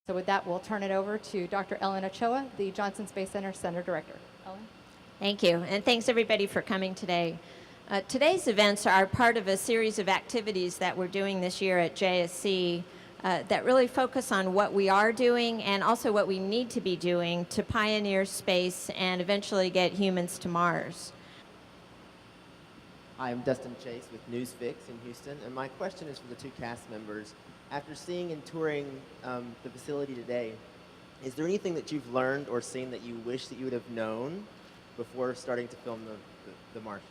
So with that, we'll turn it over to Dr. Ellen Ochoa, the Johnson Space Center Center Director. Ellen? Thank you, and thanks everybody for coming today. Today's events are part of a series of activities that we're doing this year at JSC that really focus on what we are doing and also what we need to be doing to pioneer space and eventually get humans to Mars. Hi, I'm Dustin Chase with NewsFix in Houston, and my question is for the two cast members. After seeing and touring the facility today, is there anything that you've learned or seen that you wish that you would have known before starting to film the Martian?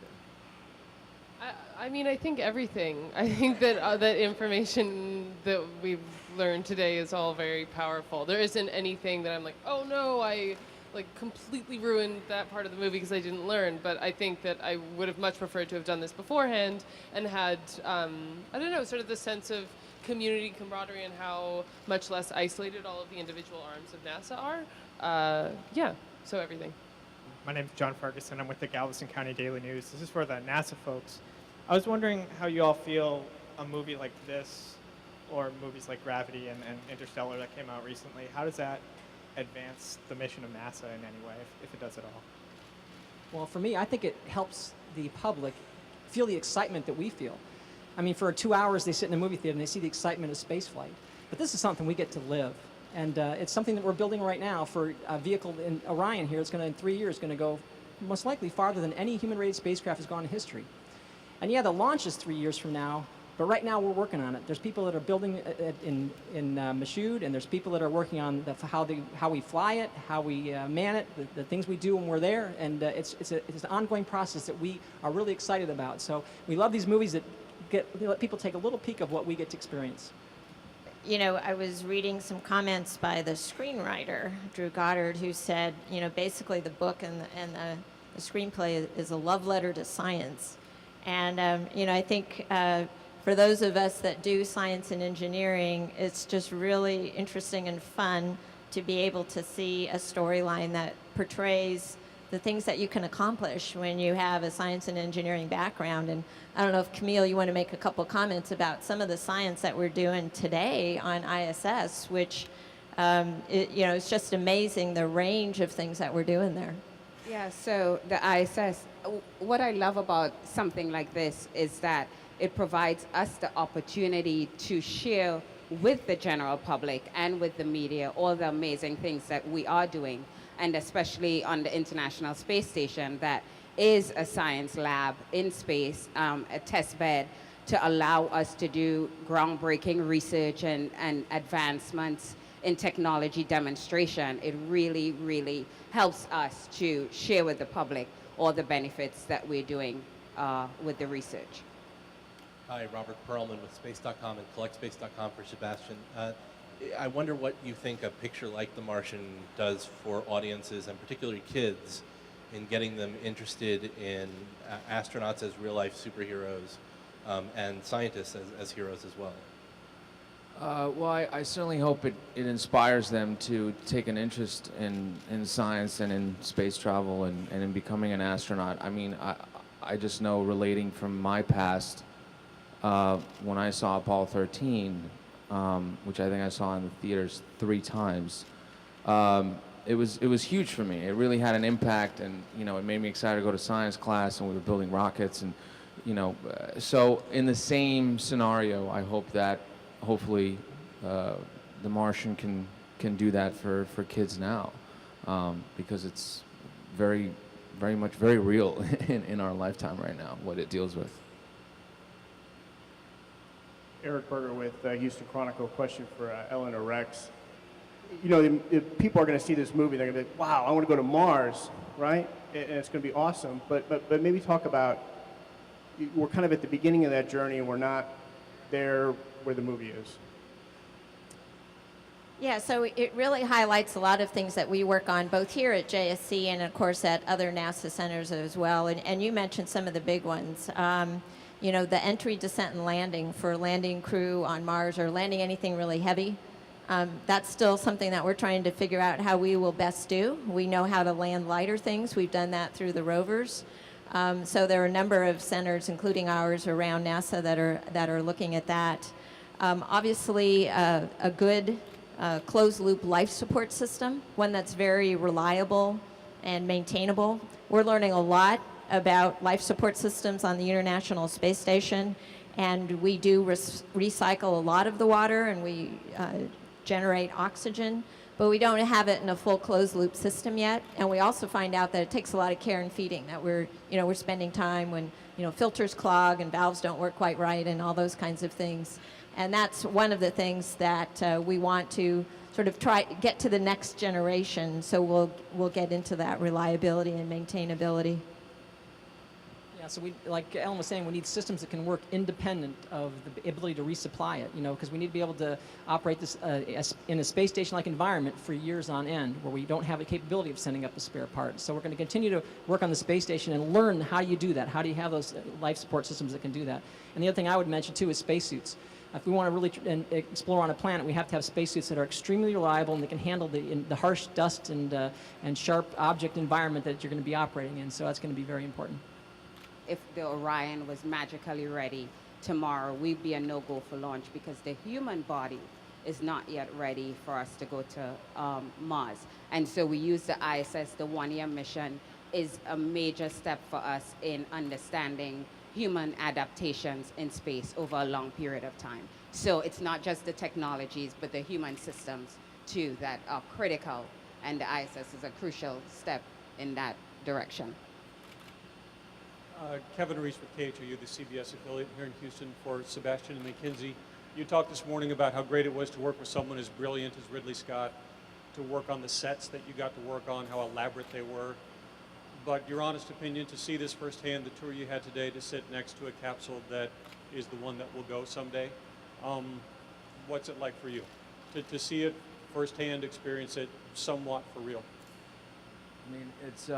I mean, I think everything. I think that that information that we've learned today is all very powerful. There isn't anything that I'm like, oh no, I completely ruined that part of the movie because I didn't learn. But I think that I would have much preferred to have done this beforehand and had, I don't know, sort of the sense of community camaraderie and how much less isolated all of the individual arms of NASA are. Yeah, so everything. My name is John Ferguson. I'm with the Galveston County Daily News. This is for the NASA folks. I was wondering how you all feel a movie like this, or movies like Gravity and Interstellar that came out recently, how does that advance the mission of NASA in any way, if it does at all? Well, for me, I think it helps the public feel the excitement that we feel. I mean, for 2 hours, they sit in a movie theater and they see the excitement of spaceflight. But this is something we get to live. And it's something that we're building right now for a vehicle in Orion here. It's going to, in 3 years, going to go most likely farther than any human-rated spacecraft has gone in history. And yeah, the launch is 3 years from now, but right now we're working on it. There's people that are building it in Michoud, and there's people that are working on how we fly it, how we man it, the things we do when we're there. And it's an ongoing process that we are really excited about. So we love these movies that let people take a little peek of what we get to experience. You know, I was reading some comments by the screenwriter, Drew Goddard, who said, you know, basically the book and the screenplay is a love letter to science. And, you know, I think for those of us that do science and engineering, it's just really interesting and fun to be able to see a storyline that portrays the things that you can accomplish when you have a science and engineering background. And I don't know if, Camille, you want to make a couple comments about some of the science that we're doing today on ISS, which, you know, it's just amazing the range of things that we're doing there. Yeah, so the ISS, what I love about something like this is that it provides us the opportunity to share with the general public and with the media all the amazing things that we are doing, and especially on the International Space Station, that is a science lab in space, a test bed to allow us to do groundbreaking research and advancements in technology demonstration. It really, really helps us to share with the public all the benefits that we're doing with the research. Hi, Robert Perlman with Space.com and CollectSpace.com for Sebastian. I wonder what you think a picture like The Martian does for audiences, and particularly kids, in getting them interested in astronauts as real-life superheroes and scientists as heroes as well. Well, I certainly hope it inspires them to take an interest in science and in space travel and in becoming an astronaut. I mean, I just know, relating from my past, when I saw Apollo 13, which I think I saw in the theaters 3 times, it was huge for me. It really had an impact, and you know, it made me excited to go to science class, and we were building rockets, and you know, so in the same scenario, I hope that hopefully The Martian can do that for kids now, because it's very much very real in our lifetime right now, what it deals with. Eric Berger with Houston Chronicle. Question for Ellen or Rex. You know, if people are going to see this movie, they're going to be, wow, I want to go to Mars, right? And it's going to be awesome. But maybe talk about, we're kind of at the beginning of that journey, and we're not there where the movie is. Yeah, so it really highlights a lot of things that we work on, both here at JSC and, of course, at other NASA centers as well. And you mentioned some of the big ones. You know, the entry, descent, and landing for landing crew on Mars, or landing anything really heavy. That's still something that we're trying to figure out how we will best do. We know how to land lighter things. We've done that through the rovers. So there are a number of centers, including ours, around NASA that are looking at that. Obviously, a good closed-loop life support system, one that's very reliable and maintainable. We're learning a lot about life support systems on the International Space Station, and we do recycle a lot of the water, and we generate oxygen, but we don't have it in a full closed-loop system yet. And we also find out that it takes a lot of care and feeding, that we're spending time when filters clog and valves don't work quite right and all those kinds of things. And that's one of the things that we want to sort of get to the next generation, so we'll get into that reliability and maintainability. Yeah, so like Ellen was saying, we need systems that can work independent of the ability to resupply it, because we need to be able to operate this in a space station-like environment for years on end, where we don't have the capability of sending up a spare part. So we're going to continue to work on the space station and learn how you do that. How do you have those life support systems that can do that? And the other thing I would mention, too, is spacesuits. If we want to really explore on a planet, we have to have spacesuits that are extremely reliable and that can handle the harsh dust and sharp object environment that you're going to be operating in. So that's going to be very important. If the Orion was magically ready tomorrow, we'd be a no-go for launch, because the human body is not yet ready for us to go to Mars. And so we use the ISS, the one-year mission is a major step for us in understanding human adaptations in space over a long period of time. So it's not just the technologies, but the human systems too that are critical, and the ISS is a crucial step in that direction. Kevin Reese with KHOU, the CBS affiliate here in Houston, for Sebastian and McKinsey. You talked this morning about how great it was to work with someone as brilliant as Ridley Scott, to work on the sets that you got to work on, how elaborate they were. But your honest opinion, to see this firsthand, the tour you had today, to sit next to a capsule that is the one that will go someday, what's it like for you? To see it firsthand, experience it somewhat for real? I mean, it's,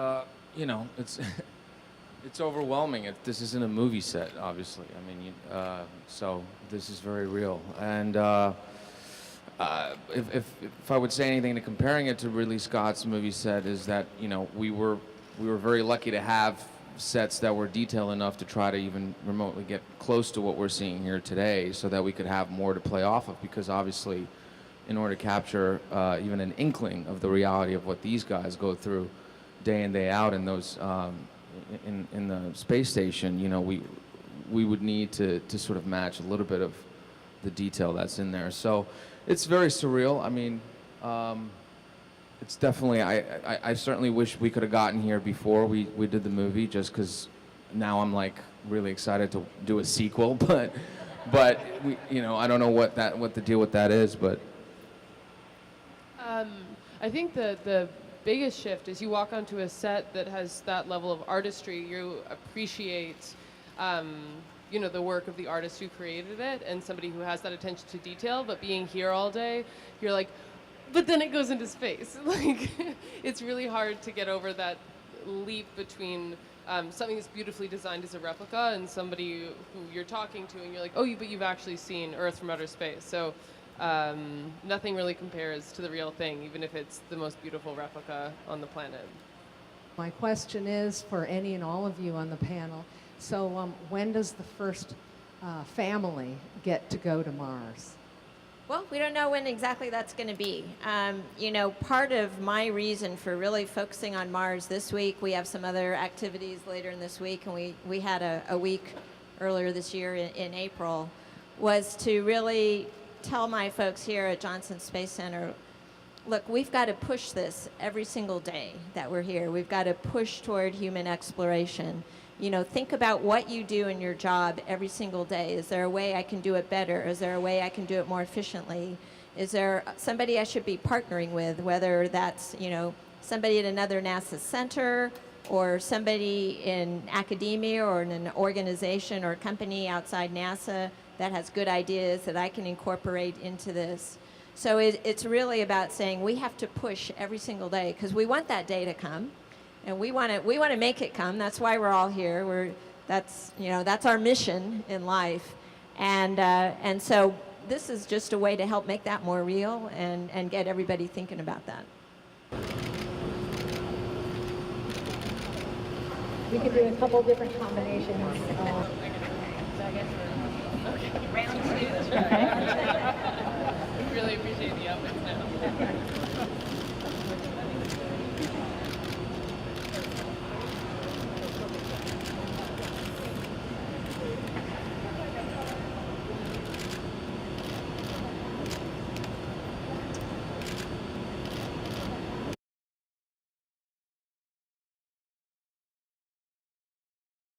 it's overwhing. This isn't a movie set, obviously. I mean, so this is very real. And if I would say anything to comparing it to Ridley Scott's movie set, is that, we were very lucky to have sets that were detailed enough to try to even remotely get close to what we're seeing here today, so that we could have more to play off of, because obviously in order to capture even an inkling of the reality of what these guys go through day in, day out in those in the space station, we would need to sort of match a little bit of the detail that's in there. So it's very surreal. I mean, it's definitely, I certainly wish we could have gotten here before we did the movie, just because now I'm like really excited to do a sequel, but we, I don't know what the deal with that is, but. I think the biggest shift is you walk onto a set that has that level of artistry, you appreciate the work of the artist who created it and somebody who has that attention to detail. But being here all day, you're like, but then it goes into space. Like, it's really hard to get over that leap between something that's beautifully designed as a replica and somebody who you're talking to and you're like, oh, but you've actually seen Earth from outer space. So nothing really compares to the real thing, even if it's the most beautiful replica on the planet. My question is for any and all of you on the panel. So when does the first family get to go to Mars? Well, we don't know when exactly that's going to be. Part of my reason for really focusing on Mars this week, we have some other activities later in this week, and we had a week earlier this year in April, was to really tell my folks here at Johnson Space Center, look, we've got to push this every single day that we're here. We've got to push toward human exploration. Think about what you do in your job every single day. Is there a way I can do it better? Is there a way I can do it more efficiently? Is there somebody I should be partnering with, whether that's, somebody at another NASA center or somebody in academia or in an organization or company outside NASA that has good ideas that I can incorporate into this. So it's really about saying we have to push every single day, because we want that day to come. And we want to make it come. That's why we're all here. That's our mission in life, and so this is just a way to help make that more real and get everybody thinking about that. We could do a couple different combinations. Round two. Really appreciate the outfit.